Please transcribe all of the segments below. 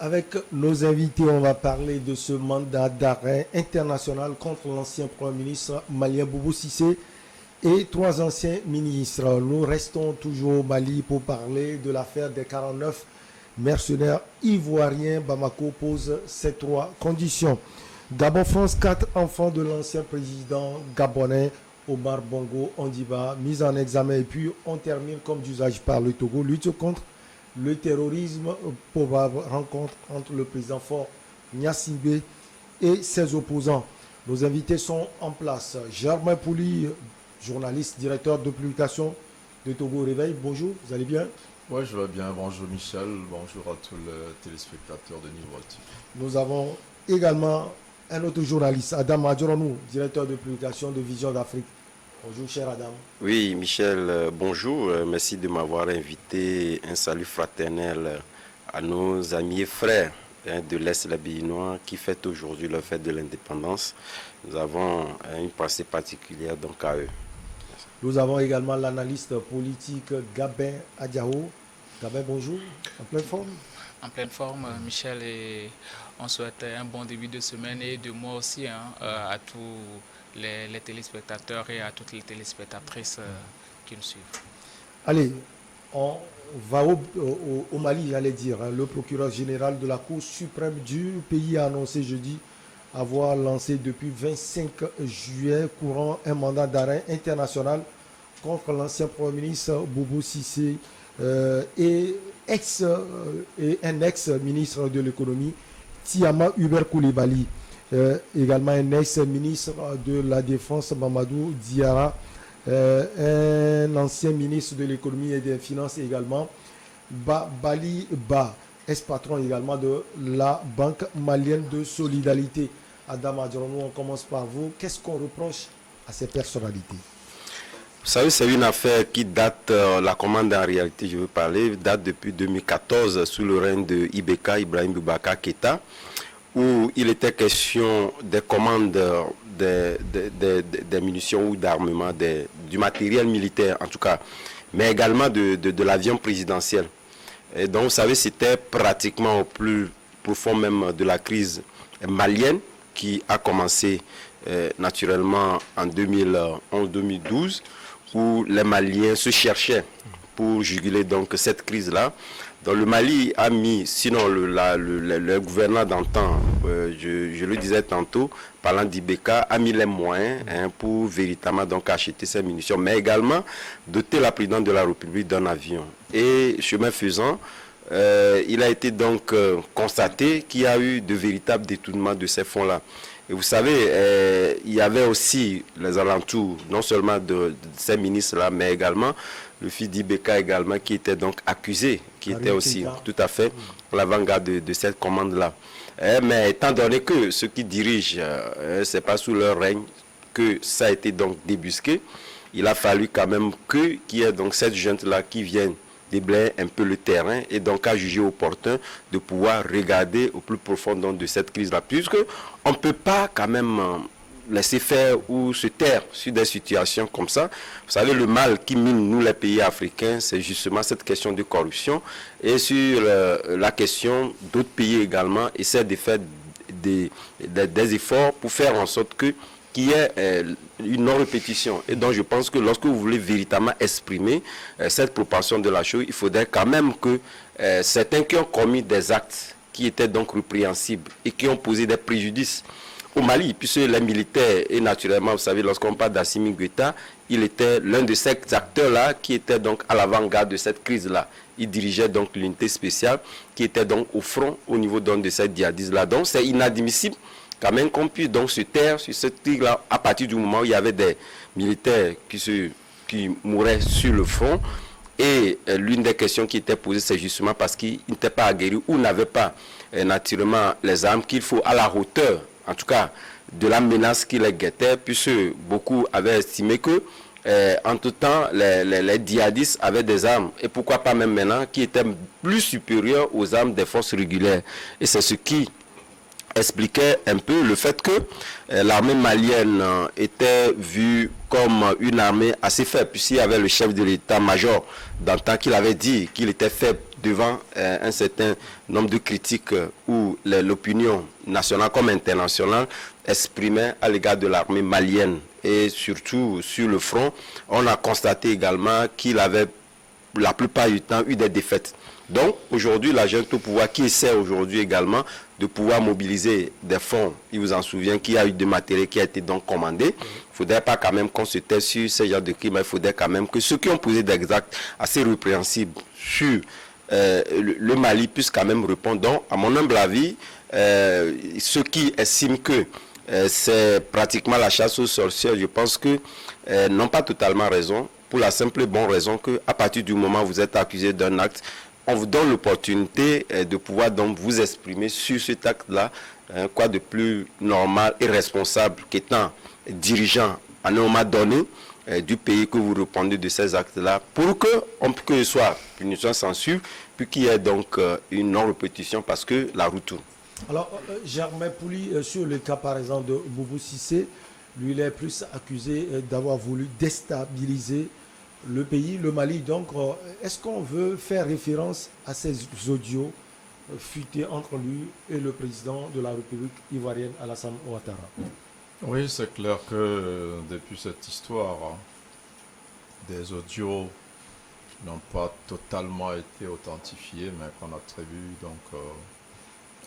avec nos invités, on va parler de ce mandat d'arrêt international contre l'ancien Premier ministre malien Boubou Cissé et 3 anciens ministres. Nous restons toujours au Mali pour parler de l'affaire des 49 mercenaires ivoiriens. Bamako pose ces 3 conditions. Gabon France, 4 enfants de l'ancien président gabonais Omar Bongo Ondiba, mis en examen. Et puis on termine comme d'usage par le Togo, lutte contre le terrorisme, probable rencontre entre le président Faure Gnassingbé et ses opposants. Nos invités sont en place. Germain Pouli, journaliste, directeur de publication de Togo Réveil. Bonjour, vous allez bien? Oui, je vais bien. Bonjour Michel, bonjour à tous les téléspectateurs de Niveau Actif. Nous avons également un autre journaliste, Adam Adjoronou, directeur de publication de Vision d'Afrique. Bonjour cher Adam. Oui Michel, bonjour, merci de m'avoir invité. Un salut fraternel à nos amis et frères de l'Est labéinois qui fêtent aujourd'hui la fête de l'indépendance. Nous avons une pensée particulière donc à eux. Nous avons également l'analyste politique Gabin Adiao. Gabin, bonjour, en pleine forme? En pleine forme, Michel, et on souhaite un bon début de semaine et de mois aussi à tous les téléspectateurs et à toutes les téléspectatrices qui nous suivent. Allez, on va au Mali, j'allais dire. Le procureur général de la Cour suprême du pays a annoncé jeudi avoir lancé depuis 25 juillet courant un mandat d'arrêt international contre l'ancien Premier ministre Boubou Cissé et un ex-ministre de l'économie, Tiama Hubert Koulibaly. Également un ex-ministre de la Défense, Mamadou Diarra, un ancien ministre de l'économie et des finances également, Bali Ba, ex-patron également de la Banque malienne de solidarité. Adam Adjoronou, on commence par vous. Qu'est-ce qu'on reproche à ces personnalités? Vous savez, c'est une affaire qui date, la commande en réalité, je veux parler, date depuis 2014 sous le règne de Ibeka, Ibrahim Boubacar Keïta, où il était question des commandes des munitions ou d'armement, du matériel militaire en tout cas, mais également de l'avion présidentiel. Et donc vous savez, c'était pratiquement au plus profond même de la crise malienne qui a commencé naturellement en 2011-2012, où les Maliens se cherchaient pour juguler donc cette crise-là. Donc le Mali a mis, sinon le gouverneur d'antan, je le disais tantôt, parlant d'Ibeka, a mis les moyens pour véritablement donc acheter ces munitions, mais également doter la présidente de la République d'un avion. Et chemin faisant, il a été donc constaté qu'il y a eu de véritables détournements de ces fonds-là. Et vous savez, il y avait aussi les alentours, non seulement de ces ministres-là, mais également le fils d'Ibeka également, qui était donc accusé, qui était aussi tout à fait l'avant-garde de cette commande-là. Mais étant donné que ceux qui dirigent, c'est pas sous leur règne que ça a été donc débusqué, il a fallu quand même qu'il y ait donc cette junte-là qui vienne déblayer un peu le terrain et donc à juger opportun de pouvoir regarder au plus profond de cette crise-là, puisque on ne peut pas quand même laisser faire ou se taire sur des situations comme ça. Vous savez, le mal qui mine nous les pays africains, c'est justement cette question de corruption, et sur la question d'autres pays également essaient de faire des efforts pour faire en sorte qu'il y ait une non-répétition. Et donc je pense que lorsque vous voulez véritablement exprimer cette proportion de la chose, il faudrait quand même que certains qui ont commis des actes qui étaient donc répréhensibles et qui ont posé des préjudices au Mali, puisque les militaires, et naturellement, vous savez, lorsqu'on parle d'Assimi Goïta, il était l'un de ces acteurs-là qui était donc à l'avant-garde de cette crise-là. Il dirigeait donc l'unité spéciale qui était donc au front au niveau donc de cette djihadiste-là. Donc c'est inadmissible quand même qu'on puisse donc se taire sur cette crise-là à partir du moment où il y avait des militaires qui mouraient sur le front. Et l'une des questions qui était posée, c'est justement parce qu'ils n'étaient pas aguerris ou n'avaient pas naturellement les armes qu'il faut à la hauteur, en tout cas, de la menace qui les guettait, puisque beaucoup avaient estimé que, en tout temps, les djihadistes avaient des armes, et pourquoi pas même maintenant, qui étaient plus supérieures aux armes des forces régulières. Et c'est ce qui expliquait un peu le fait que l'armée malienne était vue comme une armée assez faible, puisqu'il y avait le chef de l'état-major d'antan qu'il avait dit qu'il était faible devant un certain nombre de critiques où l'opinion nationale comme internationale exprimait à l'égard de l'armée malienne. Et surtout sur le front, on a constaté également qu'il avait la plupart du temps eu des défaites. Donc aujourd'hui, la junte au pouvoir qui essaie aujourd'hui également de pouvoir mobiliser des fonds, il vous en souvient qu'il y a eu du matériel qui a été donc commandé. Il ne faudrait pas quand même qu'on se taise sur ce genre de crime, il faudrait quand même que ceux qui ont posé des actes assez répréhensibles sur le Mali puissent quand même répondre. Donc, à mon humble avis, ceux qui estiment que c'est pratiquement la chasse aux sorcières, je pense que n'ont pas totalement raison, pour la simple et bonne raison qu'à partir du moment où vous êtes accusé d'un acte, on vous donne l'opportunité de pouvoir donc vous exprimer sur cet acte-là, quoi de plus normal et responsable qu'étant dirigeant à un moment donné du pays que vous répondez de ces actes-là, pour que ce soit punition sans suivre, puis qu'il y ait donc une non-répétition parce que la route tourne. Alors, Germain Pouli, sur le cas par exemple de Boubou Cissé, lui il est plus accusé d'avoir voulu déstabiliser le pays, le Mali. Donc, est-ce qu'on veut faire référence à ces audios fuités entre lui et le président de la République ivoirienne, Alassane Ouattara? Oui, c'est clair que depuis cette histoire, des audios n'ont pas totalement été authentifiés, mais qu'on attribue donc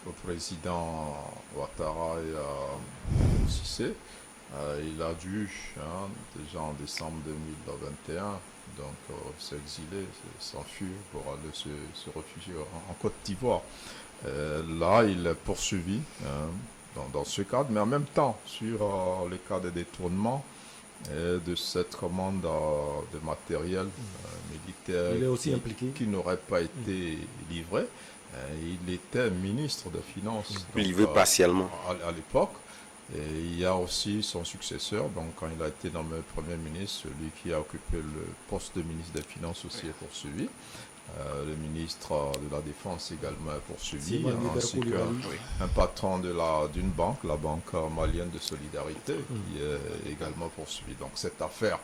au président Ouattara et à Cissé. Il a dû, déjà en décembre 2021, donc s'exiler, s'enfuir pour aller se réfugier en Côte d'Ivoire. Là, il est poursuivi dans ce cadre, mais en même temps, sur les cas de détournement de cette commande de matériel militaire il est aussi impliqué, qui n'aurait pas été livré. Il était ministre des Finances. Livré partiellement. À l'époque. Et il y a aussi son successeur, donc quand il a été nommé Premier ministre, celui qui a occupé le poste de ministre des Finances aussi est poursuivi. Le ministre de la Défense également est poursuivi, ainsi qu'un patron d'une banque, la Banque malienne de solidarité, qui est également poursuivi. Donc cette affaire,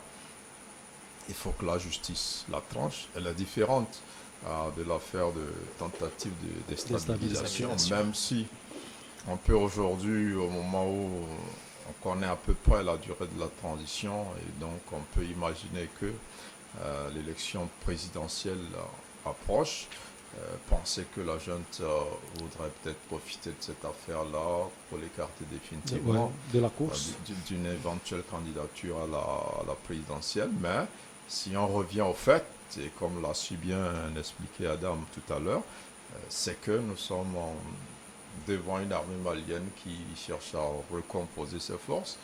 il faut que la justice la tranche. Elle est différente de l'affaire de tentative de déstabilisation, même si on peut aujourd'hui, au moment où on connaît à peu près la durée de la transition, et donc on peut imaginer que l'élection présidentielle approche, penser que la junte voudrait peut-être profiter de cette affaire-là pour l'écarter définitivement de la course, d'une éventuelle candidature à la présidentielle. Mais si on revient au fait, et comme l'a si bien expliqué Adam tout à l'heure, c'est que nous sommes devant une armée malienne qui cherche à recomposer ses forces,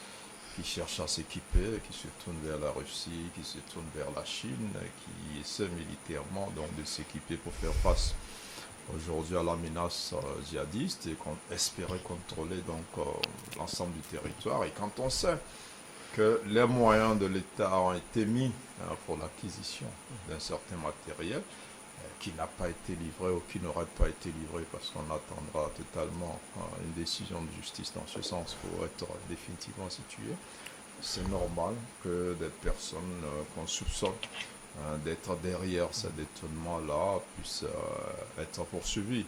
qui cherche à s'équiper, qui se tourne vers la Russie, qui se tourne vers la Chine, qui essaie militairement donc de s'équiper pour faire face aujourd'hui à la menace djihadiste et espérer contrôler donc l'ensemble du territoire. Et quand on sait que les moyens de l'État ont été mis pour l'acquisition d'un certain matériel, qui n'a pas été livré ou qui n'aurait pas été livré parce qu'on attendra totalement une décision de justice dans ce sens pour être définitivement situé, c'est normal que des personnes qu'on soupçonne d'être derrière ces détournements-là puissent être poursuivies.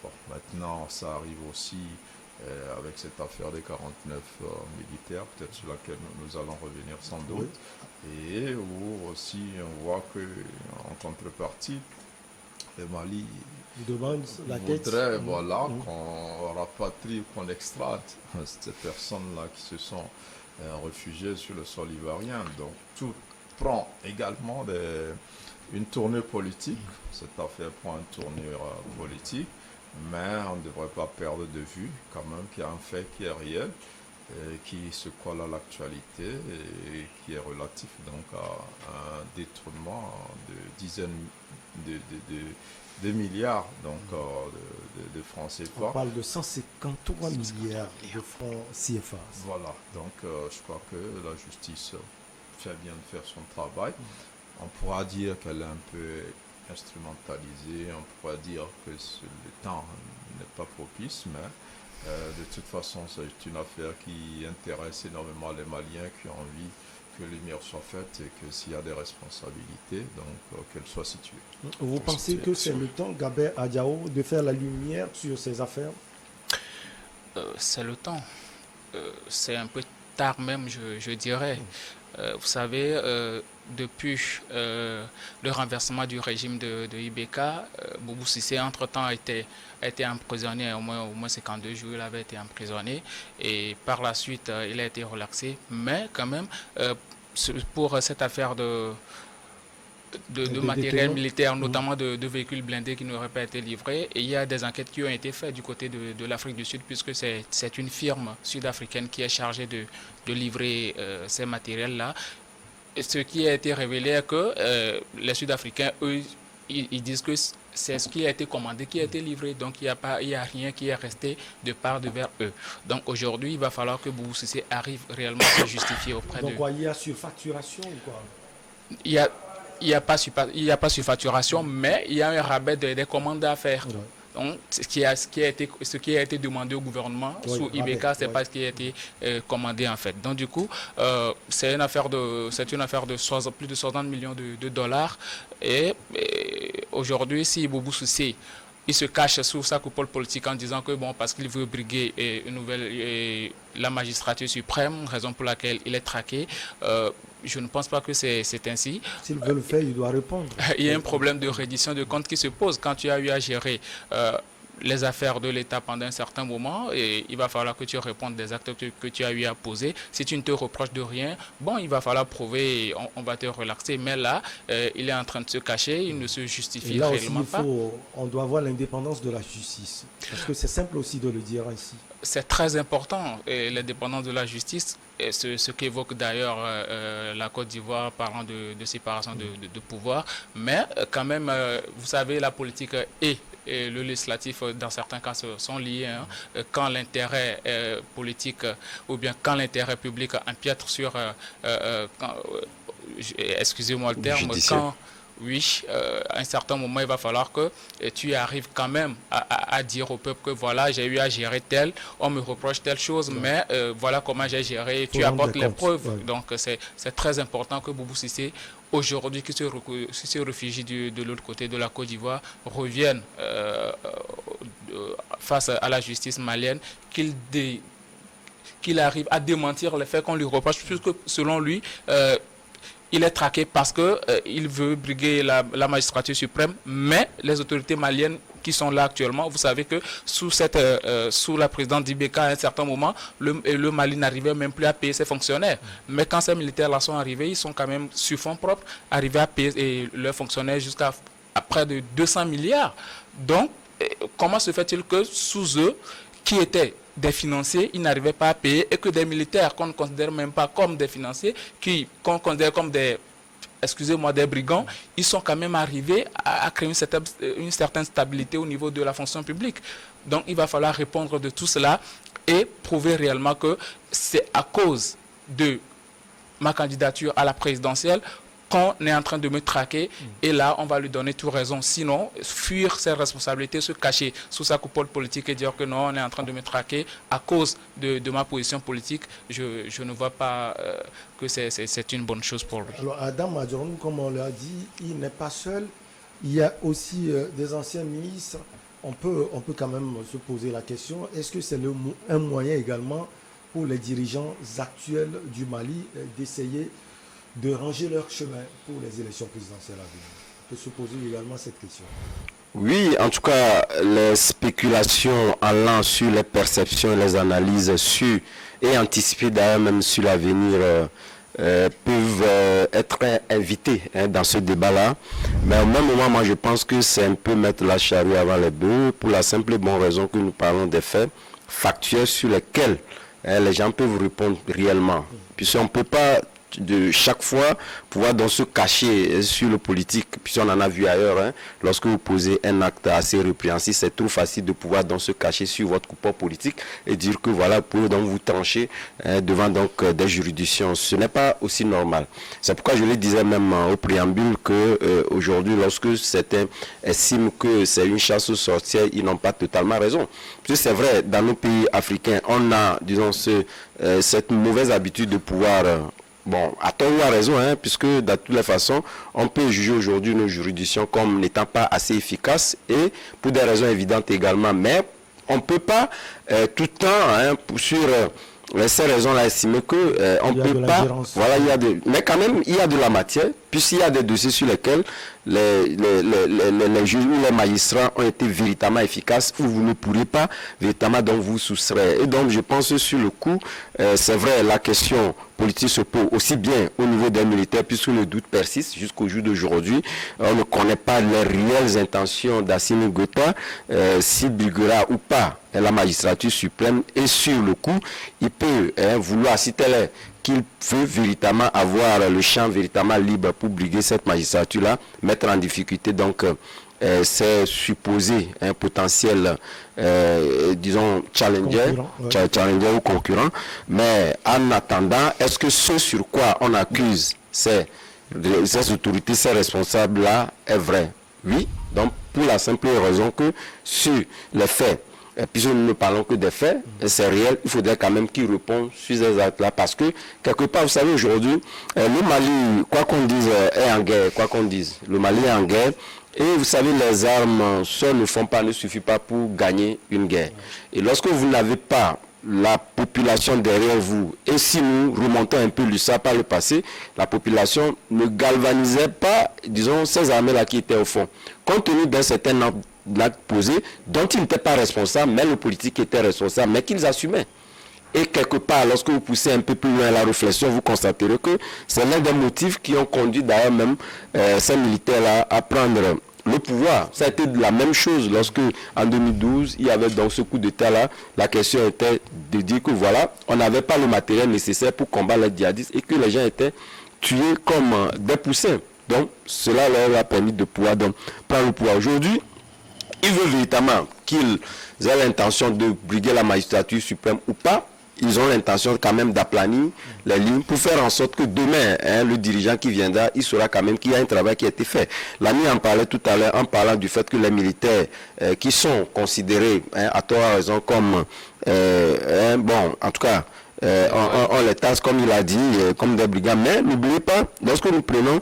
Bon, maintenant, ça arrive aussi avec cette affaire des 49 militaires, peut-être sur laquelle nous allons revenir sans doute, et où aussi on voit qu'en contrepartie, le Mali voudrait qu'on rapatrie, qu'on extrade ces personnes-là qui se sont réfugiées sur le sol ivoirien. Donc tout prend également une tournure politique. Cette affaire prend une tournure politique, mais on ne devrait pas perdre de vue quand même qu'il y a un fait qui est réel, qui se colle à l'actualité et qui est relatif donc à un détournement de dizaines de milliards donc, de francs CFA. On parle de 153 milliards de francs CFA. Voilà, donc je crois que la justice fait bien de faire son travail. On pourra dire qu'elle est un peu instrumentalisée, on pourra dire que le temps n'est pas propice, mais De toute façon, c'est une affaire qui intéresse énormément les Maliens qui ont envie que les lumière soit faite et que s'il y a des responsabilités, donc qu'elles soient situées. Vous pensez que c'est le temps, Gaber Adjao, de faire la lumière sur ces affaires? C'est le temps. C'est un peu tard même, je dirais. Vous savez, depuis le renversement du régime de Ibeka, Boubou Cissé, entre-temps, a été emprisonné, au moins 52 jours, il avait été emprisonné. Et par la suite, il a été relaxé. Mais quand même, pour cette affaire de matériel militaire, notamment de véhicules blindés qui n'auraient pas été livrés. Et il y a des enquêtes qui ont été faites du côté de l'Afrique du Sud, puisque c'est une firme sud-africaine qui est chargée de livrer ces matériels-là. Ce qui a été révélé est que les Sud-Africains, eux, ils disent que c'est ce qui a été commandé, qui a été livré. Donc, il n'y a rien qui est resté de part de vers eux. Donc, aujourd'hui, il va falloir que Boubou Cissé arrive réellement à se justifier auprès Donc, il y a surfacturation ou quoi? Il n'y a pas surfacturation, mais il y a un rabais des commandes à faire. Ouais. Donc, ce qui a été demandé au gouvernement sous Ibeka, c'est pas ce qui a été commandé en fait. Donc, du coup, c'est une affaire de plus de 60 millions de dollars. Et aujourd'hui, si Boubou Cissé, il se cache sous sa coupole politique en disant que bon, parce qu'il veut briguer la magistrature suprême, raison pour laquelle il est traqué. Je ne pense pas que c'est ainsi. S'il veut le faire, il doit répondre. Il y a un problème de reddition de comptes qui se pose quand tu as eu à gérer les affaires de l'État pendant un certain moment, et il va falloir que tu répondes des actes que tu as eu à poser. Si tu ne te reproches de rien, bon, il va falloir prouver, et on va te relaxer. Mais là, il est en train de se cacher, il ne se justifie là réellement aussi, pas. On doit voir l'indépendance de la justice, parce que c'est simple aussi de le dire ainsi. C'est très important, l'indépendance de la justice, ce qu'évoque d'ailleurs la Côte d'Ivoire parlant de séparation de pouvoir. Mais quand même, vous savez, la politique et le législatif, dans certains cas, sont liés. Hein. Quand l'intérêt politique ou bien quand l'intérêt public empiète sur, excusez-moi le terme, quand... Oui, à un certain moment, il va falloir que tu arrives quand même à dire au peuple que voilà, j'ai eu à gérer tel, on me reproche telle chose, mais voilà comment j'ai géré, tu apportes les preuves. Ouais. Donc, c'est très important que Boubou Cissé, aujourd'hui, qui se réfugie de l'autre côté de la Côte d'Ivoire, revienne face à la justice malienne, qu'il arrive à démentir les faits qu'on lui reproche, puisque selon lui, il est traqué parce qu'il veut briguer la magistrature suprême, mais les autorités maliennes qui sont là actuellement, vous savez que sous la présidente d'Ibeka, à un certain moment, le Mali n'arrivait même plus à payer ses fonctionnaires. Mais quand ces militaires-là sont arrivés, ils sont quand même sur fonds propres, arrivés à payer leurs fonctionnaires jusqu'à près de 200 milliards. Donc, comment se fait-il que sous eux, qui étaient des financiers, ils n'arrivaient pas à payer, et que des militaires qu'on ne considère même pas comme des financiers, qu'on considère comme des brigands, ils sont quand même arrivés à créer une certaine stabilité au niveau de la fonction publique. Donc il va falloir répondre de tout cela et prouver réellement que c'est à cause de ma candidature à la présidentielle qu'on est en train de me traquer, et là, on va lui donner tout raison. Sinon, fuir ses responsabilités, se cacher sous sa coupole politique et dire que non, on est en train de me traquer à cause de ma position politique, je ne vois pas que c'est une bonne chose pour lui. Alors, Adam Madjourou, comme on l'a dit, il n'est pas seul. Il y a aussi des anciens ministres. On peut quand même se poser la question, est-ce que c'est un moyen également pour les dirigeants actuels du Mali d'essayer de ranger leur chemin pour les élections présidentielles à venir? On peut se poser également cette question. Oui, en tout cas, les spéculations allant sur les perceptions et les analyses sur et anticiper d'ailleurs même sur l'avenir peuvent être invitées dans ce débat-là. Mais au même moment, moi je pense que c'est un peu mettre la charrue avant les bœufs, pour la simple et bonne raison que nous parlons des faits factuels sur lesquels les gens peuvent répondre réellement. Puisqu'on ne peut pas de chaque fois pouvoir donc se cacher sur le politique, puisqu'on en a vu ailleurs, hein, lorsque vous posez un acte assez répréhensible, c'est trop facile de pouvoir donc se cacher sur votre coupole politique et dire que voilà, vous pouvez donc vous trancher devant donc des juridictions. Ce n'est pas aussi normal. C'est pourquoi je le disais même au préambule que aujourd'hui, lorsque certains estiment que c'est une chasse aux sorcières, ils n'ont pas totalement raison. Parce que c'est vrai, dans nos pays africains, on a, disons, cette mauvaise habitude de pouvoir... bon, à tort ou à raison, hein, puisque de toutes les façons, on peut juger aujourd'hui nos juridictions comme n'étant pas assez efficaces et pour des raisons évidentes également. Mais on ne peut pas tout le temps, hein, sur ces raisons-là, estimer que on ne peut pas. Voilà, mais quand même, il y a de la matière, puisqu'il y a des dossiers sur lesquels les juges ou les magistrats ont été véritablement efficaces, où vous ne pourrez pas véritablement donc vous soustraire. Et donc, je pense que sur le coup, c'est vrai, la question politique se pose aussi bien au niveau des militaires, puisque le doute persiste jusqu'au jour d'aujourd'hui. On ne connaît pas les réelles intentions d'Assimi Goïta, s'il briguera ou pas la magistrature suprême, et sur le coup, il peut vouloir, si tel est qu'il veut véritablement avoir le champ véritablement libre pour briguer cette magistrature-là, mettre en difficulté donc c'est supposé un potentiel, disons, challenger ou concurrent. Mais en attendant, est-ce que ce sur quoi on accuse ces autorités, ces responsables-là, est vrai? Oui, donc pour la simple raison que sur les faits, puisque nous ne parlons que des faits, c'est réel, il faudrait quand même qu'ils répondent sur ces actes-là, parce que, quelque part, vous savez, aujourd'hui, le Mali, quoi qu'on dise, est en guerre, quoi qu'on dise. Le Mali est en guerre, et vous savez, les armes seules ne suffisent pas pour gagner une guerre. Et lorsque vous n'avez pas la population derrière vous, et si nous remontons un peu ça par le passé, la population ne galvanisait pas, disons, ces armées-là qui étaient au fond. Compte tenu d'un certain l'acte posé, dont ils n'étaient pas responsables, mais le politique était responsable, mais qu'ils assumaient. Et quelque part, lorsque vous poussez un peu plus loin la réflexion, vous constaterez que c'est l'un des motifs qui ont conduit d'ailleurs même ces militaires-là à prendre le pouvoir. Ça a été de la même chose lorsque, en 2012, il y avait dans ce coup d'État-là, la question était de dire que voilà, on n'avait pas le matériel nécessaire pour combattre les djihadistes et que les gens étaient tués comme des poussins. Donc, cela leur a permis de pouvoir donc, prendre le pouvoir. Aujourd'hui, il veut véritablement qu'ils aient l'intention de briguer la magistrature suprême ou pas. Ils ont l'intention quand même d'aplanir les lignes pour faire en sorte que demain, le dirigeant qui viendra, il saura quand même qu'il y a un travail qui a été fait. L'ami en parlait tout à l'heure en parlant du fait que les militaires qui sont considérés, à tort à raison, comme, bon, en tout cas, on les tasse, comme il a dit, comme des brigands. Mais n'oubliez pas, lorsque nous prenons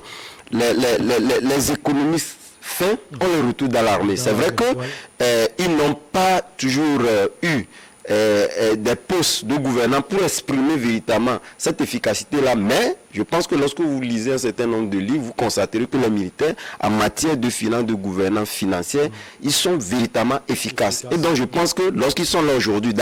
les économistes fins, on les retrouve dans l'armée. C'est vrai qu'ils n'ont pas toujours eu des postes de gouvernants pour exprimer véritablement cette efficacité-là. Mais je pense que lorsque vous lisez un certain nombre de livres, vous constaterez que les militaires, en matière de finance, de gouvernance financière, ils sont véritablement efficaces. Et donc je pense que lorsqu'ils sont là aujourd'hui,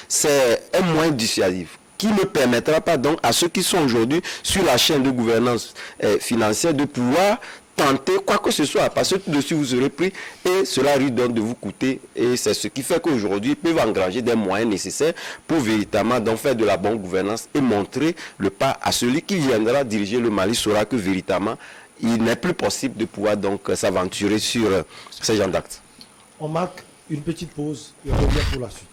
c'est un moyen dissuasif qui ne permettra pas donc à ceux qui sont aujourd'hui sur la chaîne de gouvernance financière de pouvoir tenter quoi que ce soit, parce que tout de suite vous serez pris et cela risque donc de vous coûter, et c'est ce qui fait qu'aujourd'hui ils peuvent engranger des moyens nécessaires pour véritablement donc faire de la bonne gouvernance et montrer le pas à celui qui viendra diriger le Mali, saura que véritablement il n'est plus possible de pouvoir donc s'aventurer sur ces genres d'actes. On marque une petite pause et on revient pour la suite.